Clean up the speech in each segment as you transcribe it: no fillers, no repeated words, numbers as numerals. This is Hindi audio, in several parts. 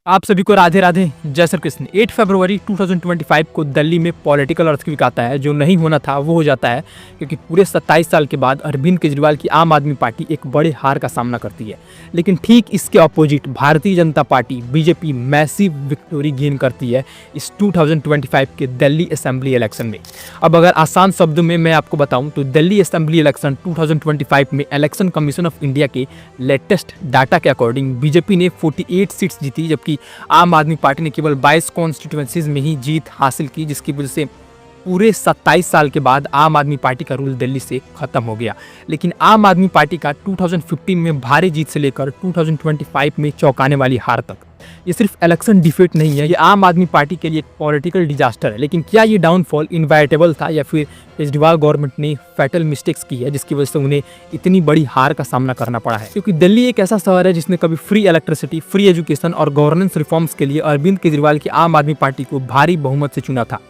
आप सभी को राधे राधे, जय श्री कृष्ण। 8 फरवरी 2025 को दिल्ली में पॉलिटिकल अर्थक्वेक आता है। जो नहीं होना था वो हो जाता है, क्योंकि पूरे 27 साल के बाद अरविंद केजरीवाल की आम आदमी पार्टी एक बड़े हार का सामना करती है। लेकिन ठीक इसके opposite Bharatiya Janata party BJP massive victory gain करती है इस 2025 के दिल्ली असेंबली इलेक्शन में। अब अगर आसान शब्दों में मैं आपको बताऊं तो दिल्ली असेंबली इलेक्शन 2025 में इलेक्शन कमीशन ऑफ इंडिया के लेटेस्ट डाटा के अकॉर्डिंग बीजेपी ने 48 सीट्स जीती, जबकि आम आदमी पार्टी ने केवल 22 कॉन्स्टिट्यूएंसीज में ही जीत हासिल की, जिसकी वजह से पूरे 27 साल के बाद आम आदमी पार्टी का रूल दिल्ली से खत्म हो गया। लेकिन आम आदमी पार्टी का 2015 में भारी जीत से लेकर 2025 में चौंकाने वाली हार तक, ये सिर्फ इलेक्शन डिफीट नहीं है, ये आम आदमी पार्टी के लिए एक पॉलिटिकल डिजास्टर है। लेकिन क्या ये डाउनफॉल इनवाइटेबल था या फिर केजरीवाल गवर्नमेंट ने फैटल मिस्टेक्स की है जिसकी वजह से उन्हें इतनी बड़ी हार का सामना करना पड़ा है? क्योंकि दिल्ली एक ऐसा शहर है जिसने कभी फ्री इलेक्ट्रिसिटी, फ्री एजुकेशन और गवर्नेंस रिफॉर्म्स के लिए अरविंद केजरीवाल की आम आदमी पार्टी को भारी बहुमत से चुना था।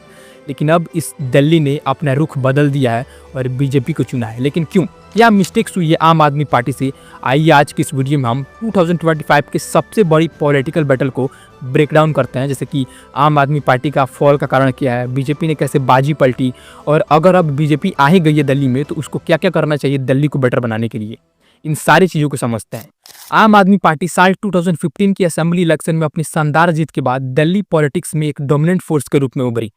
लेकिन अब इस दिल्ली ने अपना रुख बदल दिया है और बीजेपी को चुना है। लेकिन क्यों, क्या मिस्टेक्स हुई है आम आदमी पार्टी से? आइए आज की इस वीडियो में हम 2025 के सबसे बड़ी पॉलिटिकल बैटल को ब्रेक डाउन करते हैं, जैसे कि आम आदमी पार्टी का फॉल का कारण क्या है, बीजेपी ने कैसे बाजी पलटी, और अगर अब बीजेपी आ ही गई है दिल्ली में तो उसको क्या क्या करना चाहिए दिल्ली को बेटर बनाने के लिए। इन सारी चीज़ों को समझते हैं। आम आदमी पार्टी साल 2015 की असेंबली इलेक्शन में अपनी शानदार जीत के बाद दिल्ली पॉलिटिक्स में एक डोमिनेंट फोर्स के रूप में उभरी,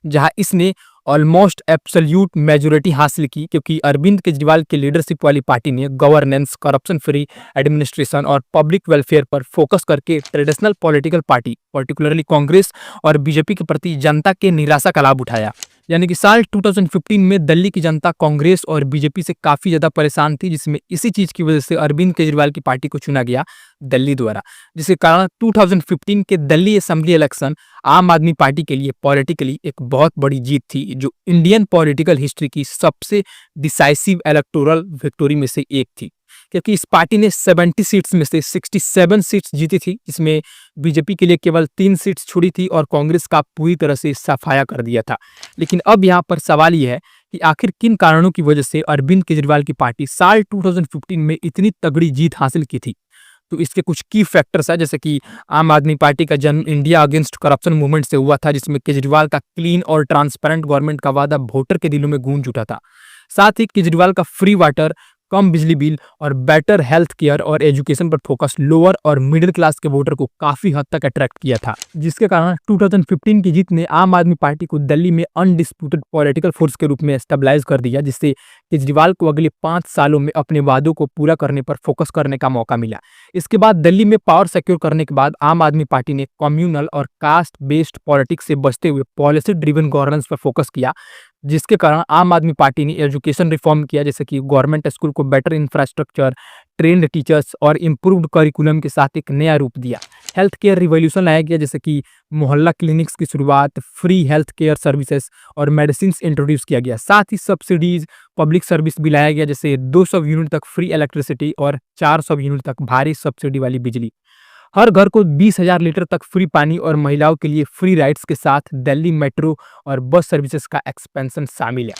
जहां इसने ऑलमोस्ट एब्सोल्यूट मेजोरिटी हासिल की, क्योंकि अरविंद केजरीवाल की लीडरशिप वाली पार्टी ने गवर्नेंस, करप्शन फ्री एडमिनिस्ट्रेशन और पब्लिक वेलफेयर पर फोकस करके traditional political party particularly Congress और बीजेपी के प्रति जनता के निराशा का लाभ उठाया। यानी कि साल 2015 में दिल्ली की जनता कांग्रेस और बीजेपी से काफ़ी ज़्यादा परेशान थी, जिसमें इसी चीज़ की वजह से अरविंद केजरीवाल की पार्टी को चुना गया दिल्ली द्वारा, जिसके कारण 2015 के दिल्ली असेंबली इलेक्शन आम आदमी पार्टी के लिए पॉलिटिकली एक बहुत बड़ी जीत थी, जो इंडियन पॉलिटिकल हिस्ट्री की सबसे डिसाइसिव इलेक्टोरल विक्टोरी में से एक थी। क्योंकि इस पार्टी ने 70 सीट्स में से 67 सीट्स जीती थी, जिसमें बीजेपी के लिए केवल 3 सीट्स छोड़ी थी और कांग्रेस का पूरी तरह से सफाया कर दिया था। लेकिन अब यहाँ पर सवाल यह है कि आखिर किन कारणों की वजह से अरविंद केजरीवाल की पार्टी साल 2015 में इतनी तगड़ी जीत हासिल की थी। तो इसके कुछ की फैक्टर्स है, जैसे कि आम आदमी पार्टी का जन्म इंडिया अगेंस्ट करप्शन मूवमेंट से हुआ था, जिसमें केजरीवाल का क्लीन और ट्रांसपेरेंट गवर्नमेंट का वादा वोटर के दिलों में गूंज उठा था। साथ ही केजरीवाल का फ्री वाटर, कम बिजली बिल और बेटर हेल्थ केयर और एजुकेशन पर फोकस लोअर और मिडिल क्लास के वोटर को काफी हद तक अट्रैक्ट किया था, जिसके कारण 2015 की जीत ने आम आदमी पार्टी को दिल्ली में अनडिस्प्यूटेड पॉलिटिकल फोर्स के रूप में स्टेबलाइज कर दिया, जिससे केजरीवाल को अगले 5 सालों में अपने वादों को पूरा करने पर फोकस करने का मौका मिला। इसके बाद दिल्ली में पावर सिक्योर करने के बाद आम आदमी पार्टी ने कम्युनल और कास्ट बेस्ड पॉलिटिक्स से बचते हुए पॉलिसी ड्रिवन गवर्नेंस पर फोकस किया, जिसके कारण आम आदमी पार्टी ने एजुकेशन रिफॉर्म किया, जैसे कि गवर्नमेंट स्कूल को बेटर इंफ्रास्ट्रक्चर, ट्रेंड टीचर्स और इम्प्रूव्ड करिकुलम के साथ एक नया रूप दिया। हेल्थ केयर रिवॉल्यूशन लाया गया, जैसे कि मोहल्ला क्लिनिक्स की शुरुआत, फ्री हेल्थ केयर सर्विसेज और मेडिसिन इंट्रोड्यूस किया गया। साथ ही सब्सिडीज, पब्लिक सर्विस भी लाया गया, जैसे 200 यूनिट तक फ्री इलेक्ट्रिसिटी और 400 यूनिट तक भारी सब्सिडी वाली बिजली। हर घर को 20,000 लीटर तक फ्री पानी और महिलाओं के लिए फ्री राइड्स के साथ दिल्ली मेट्रो और बस सर्विसेज का एक्सपेंशन शामिल है।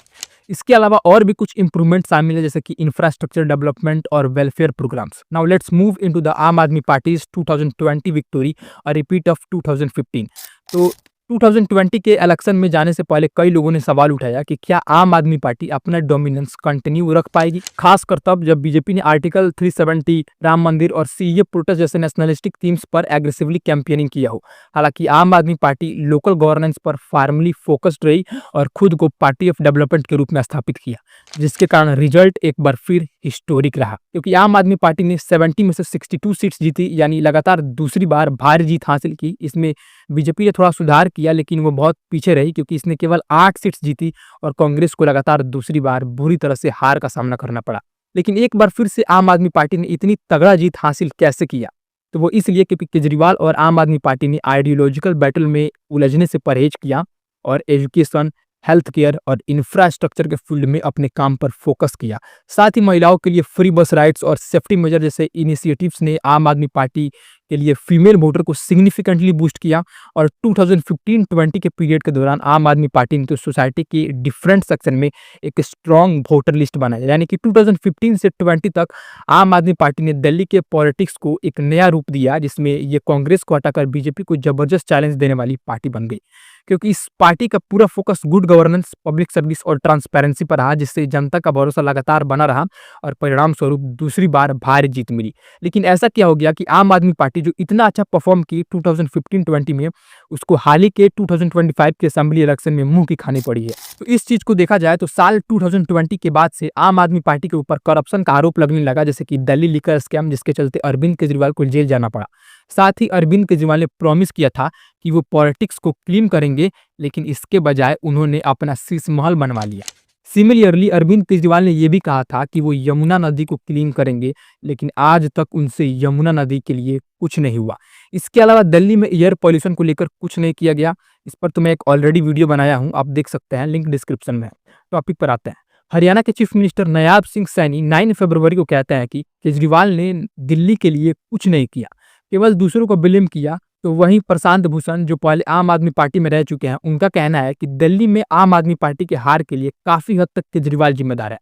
इसके अलावा और भी कुछ इंप्रूवमेंट शामिल है, जैसे कि इंफ्रास्ट्रक्चर डेवलपमेंट और welfare programs. Now let's move into the Aam Aadmi party's 2020 victory और रिपीट ऑफ 2015। तो 2020 के इलेक्शन में जाने से पहले कई लोगों ने सवाल उठाया कि क्या आम आदमी पार्टी अपना डोमिनेंस कंटिन्यू रख पाएगी, खासकर तब जब बीजेपी ने आर्टिकल 370, राम मंदिर और सीए प्रोटेस्ट जैसे नेशनलिस्टिक थीम्स पर एग्रेसिवली कैंपेनिंग किया हो। हालांकि आम आदमी पार्टी लोकल गवर्नेंस पर फार्मली फोकस्ड रही और खुद को पार्टी ऑफ डेवलपमेंट के रूप में स्थापित किया, जिसके कारण रिजल्ट एक बार फिर हिस्टोरिक रहा, क्योंकि आम आदमी पार्टी ने 70 में से 62 सीट्स जीती, यानी लगातार दूसरी बार भारी जीत हासिल की। इसमें बीजेपी ने थोड़ा सुधार किया, लेकिन वो बहुत पीछे रही, क्योंकि इसने केवल 8 सीट्स जीती और कांग्रेस को लगातार दूसरी बार बुरी तरह से हार का सामना करना पड़ा। लेकिन एक बार फिर से आम आदमी पार्टी ने इतनी तगड़ा जीत हासिल कैसे किया? तो वो इसलिए क्योंकि केजरीवाल और आम आदमी पार्टी ने आइडियोलॉजिकल बैटल में उलझने से परहेज किया और एजुकेशन, हेल्थ केयर और इंफ्रास्ट्रक्चर के फील्ड में अपने काम पर फोकस किया। साथ ही महिलाओं के लिए फ्री बस राइड्स और सेफ्टी मेजर जैसे इनिशिएटिव्स ने आम आदमी पार्टी के लिए फीमेल वोटर को सिग्निफिकेंटली बूस्ट किया और 2015-20 के पीरियड के दौरान आम आदमी पार्टी ने तो सोसाइटी के डिफरेंट सेक्शन में एक स्ट्रॉन्ग वोटर लिस्ट बनाया। यानी कि 2015 से 20 तक आम आदमी पार्टी ने दिल्ली के पॉलिटिक्स को एक नया रूप दिया, जिसमें ये कांग्रेस को हटाकर बीजेपी को जबरदस्त चैलेंज देने वाली पार्टी बन गई, क्योंकि इस पार्टी का पूरा focus good governance, public service और ट्रांसपेरेंसी पर रहा, जिससे जनता का भरोसा लगातार बना रहा और परिणाम स्वरूप दूसरी बार भारी जीत मिली। लेकिन ऐसा क्या हो गया कि आम आदमी पार्टी जो इतना अच्छा परफॉर्म की 2015-20 में, उसको हाल ही के 2025 के असेंबली इलेक्शन में मुंह की खानी पड़ी है। तो इस चीज को देखा जाए तो साल 2020 के बाद से आम आदमी पार्टी के ऊपर करप्शन का आरोप लगने लगा, जैसे कि दिल्ली लीकर स्कैम, जिसके चलते अरविंद केजरीवाल को जेल जाना पड़ा। साथ ही अरविंद केजरीवाल ने प्रॉमिस किया था कि वो पॉलिटिक्स को क्लीन करेंगे, लेकिन इसके बजाय उन्होंने अपना शीश महल बनवा लिया। सिमिलरली अरविंद केजरीवाल ने यह भी कहा था कि वो यमुना नदी को क्लीन करेंगे, लेकिन आज तक उनसे यमुना नदी के लिए कुछ नहीं हुआ। इसके अलावा दिल्ली में एयर पॉल्यूशन को लेकर कुछ नहीं किया गया। इस पर तो मैं एक ऑलरेडी वीडियो बनाया हूं, आप देख सकते हैं, लिंक डिस्क्रिप्शन में है। टॉपिक पर आते हैं। हरियाणा के चीफ मिनिस्टर नायाब सिंह सैनी 9 फरवरी को कहते हैं कि केजरीवाल ने दिल्ली के लिए कुछ नहीं किया, केवल दूसरों को ब्लेम किया। तो वहीं प्रशांत भूषण, जो पहले आम आदमी पार्टी में रह चुके हैं, उनका कहना है कि दिल्ली में आम आदमी पार्टी के हार के लिए काफी हद तक केजरीवाल जिम्मेदार है,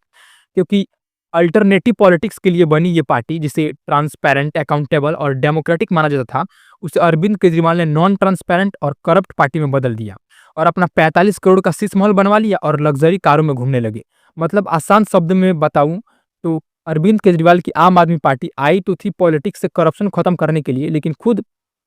क्योंकि अल्टरनेटिव पॉलिटिक्स के लिए बनी ये पार्टी, जिसे ट्रांसपेरेंट, अकाउंटेबल और डेमोक्रेटिक माना जाता था, उसे अरविंद केजरीवाल ने नॉन ट्रांसपेरेंट और करप्ट पार्टी में बदल दिया और अपना 45 करोड़ का शीश महल बनवा लिया और लग्जरी कारों में घूमने लगे। मतलब आसान शब्द में बताऊं तो अरविंद केजरीवाल की आम आदमी पार्टी आई तो थी पॉलिटिक्स से करप्शन खत्म करने के लिए, लेकिन खुद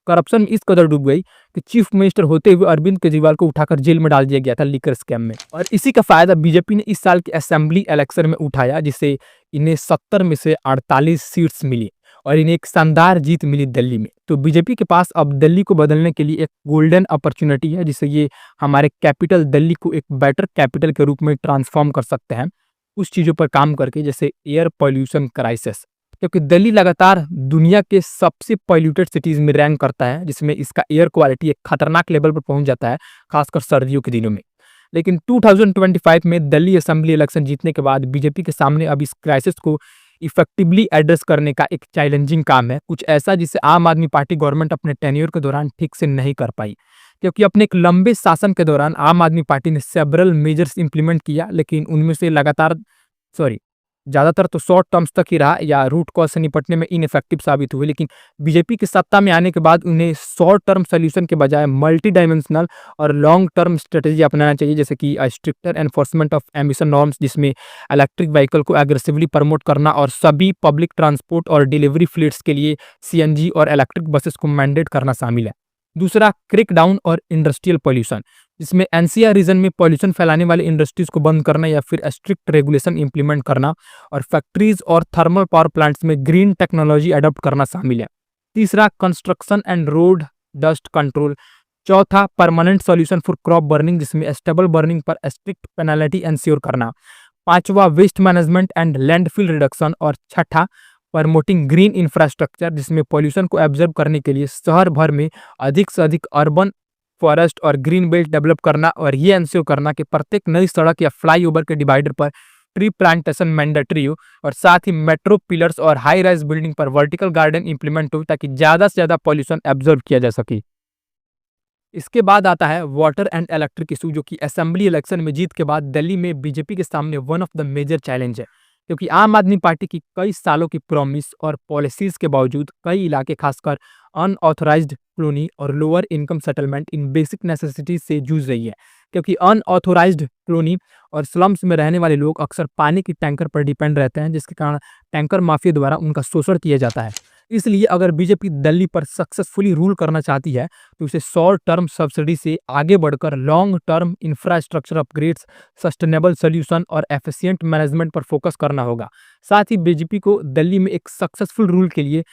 करप्शन में इस कदर डूब गई कि चीफ मिनिस्टर होते हुए अरविंद केजरीवाल को उठाकर जेल में डाल दिया गया था लीकर स्कैम में। और इसी का फायदा बीजेपी ने इस साल के असेंबली इलेक्शन में उठाया, जिससे इन्हें 70 में से 48 सीट्स मिली और इन्हें एक शानदार जीत मिली दिल्ली में। तो बीजेपी के पास अब दिल्ली को बदलने के लिए एक गोल्डन अपॉर्चुनिटी है, जिससे ये हमारे कैपिटल दिल्ली को एक बेटर कैपिटल के रूप में ट्रांसफॉर्म कर सकते हैं, उस चीज़ों पर काम करके, जैसे एयर पॉल्यूशन क्राइसिस, क्योंकि दिल्ली लगातार दुनिया के सबसे पॉल्यूटेड सिटीज में रैंक करता है, जिसमें इसका एयर क्वालिटी एक खतरनाक लेवल पर पहुंच जाता है, खासकर सर्दियों के दिनों में। लेकिन 2025 में दिल्ली असेंबली इलेक्शन जीतने के बाद बीजेपी के सामने अब इस क्राइसिस को इफेक्टिवली एड्रेस करने का एक चैलेंजिंग काम है, कुछ ऐसा जिसे आम आदमी पार्टी गवर्नमेंट अपने टेन्योर के दौरान ठीक से नहीं कर पाई। क्योंकि अपने एक लंबे शासन के दौरान आम आदमी पार्टी ने सेवरल मेजर्स इंप्लीमेंट किया, लेकिन उनमें से ज़्यादातर तो शॉर्ट टर्म्स तक ही रहा या रूट कॉज से निपटने में इनफेक्टिव साबित हुए। लेकिन बीजेपी की सत्ता में आने के बाद उन्हें शॉर्ट टर्म सोल्यूशन के बजाय मल्टी डायमेंशनल और लॉन्ग टर्म स्ट्रेटेजी अपनाना चाहिए, जैसे कि stricter enforcement of emission norms, जिसमें इलेक्ट्रिक व्हीकल को एग्रेसिवली प्रमोट करना और सभी पब्लिक ट्रांसपोर्ट और डिलीवरी फ्लीट्स के लिए सीएनजी और इलेक्ट्रिक बसेस को मैंडेट करना शामिल है। दूसरा, क्रिक डाउन और इंडस्ट्रियल पॉल्यूशन, जिसमें एनसीआर रीजन में पॉल्यूशन फैलाने वाले इंडस्ट्रीज को बंद करना या फिर स्ट्रिक्ट रेगुलेशन इंप्लीमेंट करना और फैक्ट्रीज और थर्मल पावर प्लांट्स में ग्रीन टेक्नोलॉजी अडॉप्ट करना शामिल है। तीसरा, construction and road dust control. चौथा, permanent solution for crop burning, जिसमें स्टेबल बर्निंग पर स्ट्रिक्ट पेनल्टी इंश्योर करना। पांचवा, waste management and landfill reduction. और छठा, प्रमोटिंग ग्रीन इंफ्रास्ट्रक्चर, जिसमें पॉल्यूशन को एब्जॉर्ब करने के लिए शहर भर में अधिक से अधिक अर्बन फॉरेस्ट और ग्रीन बेल्ट डेवलप करना और ये इंश्योर करना कि प्रत्येक नई सड़क या फ्लाईओवर के डिवाइडर पर ट्री प्लांटेशन मैंडेटरी हो और साथ ही मेट्रो पिलर्स और हाई राइज बिल्डिंग पर वर्टिकल गार्डन इंप्लीमेंट हो, ताकि ज़्यादा से ज़्यादा पॉल्यूशन एब्जॉर्ब किया जा सके। इसके बाद आता है वाटर एंड इलेक्ट्रिक इशू, जो कि असेंबली इलेक्शन में जीत के बाद दिल्ली में बीजेपी के सामने one of the major challenge है, क्योंकि आम आदमी पार्टी की कई सालों की प्रॉमिस और पॉलिसीज के बावजूद कई इलाके, खासकर अनऑथोराइज्ड कॉलोनी और lower income settlement in basic necessities से जूझ रही है। क्योंकि अनऑथोराइज्ड कॉलोनी और स्लम्स में रहने वाले लोग अक्सर पानी की टैंकर पर डिपेंड रहते हैं, जिसके कारण टैंकर माफिया द्वारा उनका शोषण किया जाता है। इसलिए अगर बीजेपी दिल्ली पर सक्सेसफुली रूल करना चाहती है तो उसे शॉर्ट टर्म सब्सिडी से आगे बढ़कर long term infrastructure upgrades, sustainable solution और एफिशिएंट मैनेजमेंट पर फोकस करना होगा। साथ ही बीजेपी को दिल्ली में एक सक्सेसफुल रूल के लिए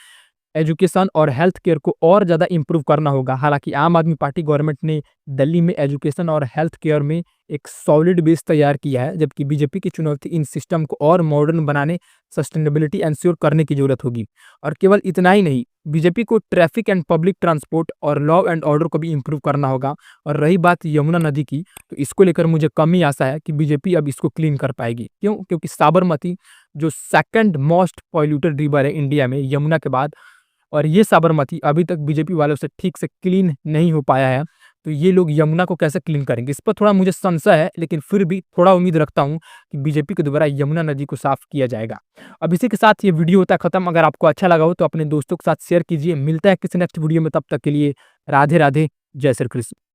एजुकेशन और हेल्थ केयर को और ज़्यादा इंप्रूव करना होगा। हालांकि आम आदमी पार्टी गवर्नमेंट ने दिल्ली में एजुकेशन और हेल्थ केयर में एक सॉलिड बेस तैयार किया है, जबकि बीजेपी की चुनौती इन सिस्टम को और मॉडर्न बनाने, सस्टेनेबिलिटी इंश्योर करने की जरूरत होगी। और केवल इतना ही नहीं, बीजेपी को ट्रैफिक एंड पब्लिक ट्रांसपोर्ट और लॉ एंड ऑर्डर को भी इंप्रूव करना होगा। और रही बात यमुना नदी की, तो इसको लेकर मुझे कम ही आशा है कि बीजेपी अब इसको क्लीन कर पाएगी। क्यों? क्योंकि साबरमती, जो सेकंड मोस्ट पॉल्यूटेड रिवर है इंडिया में यमुना के बाद, और ये साबरमती अभी तक बीजेपी वालों से ठीक से क्लीन नहीं हो पाया है। तो ये लोग यमुना को कैसे क्लीन करेंगे? इस पर थोड़ा मुझे संशय है, लेकिन फिर भी थोड़ा उम्मीद रखता हूँ कि बीजेपी के द्वारा यमुना नदी को साफ किया जाएगा। अब इसी के साथ ये वीडियो होता है खत्म। अगर आपको अच्छा लगा हो तो अपने दोस्तों के साथ शेयर कीजिए। मिलता है किसी नेक्स्ट वीडियो में, तब तक के लिए राधे राधे, जय श्री कृष्ण।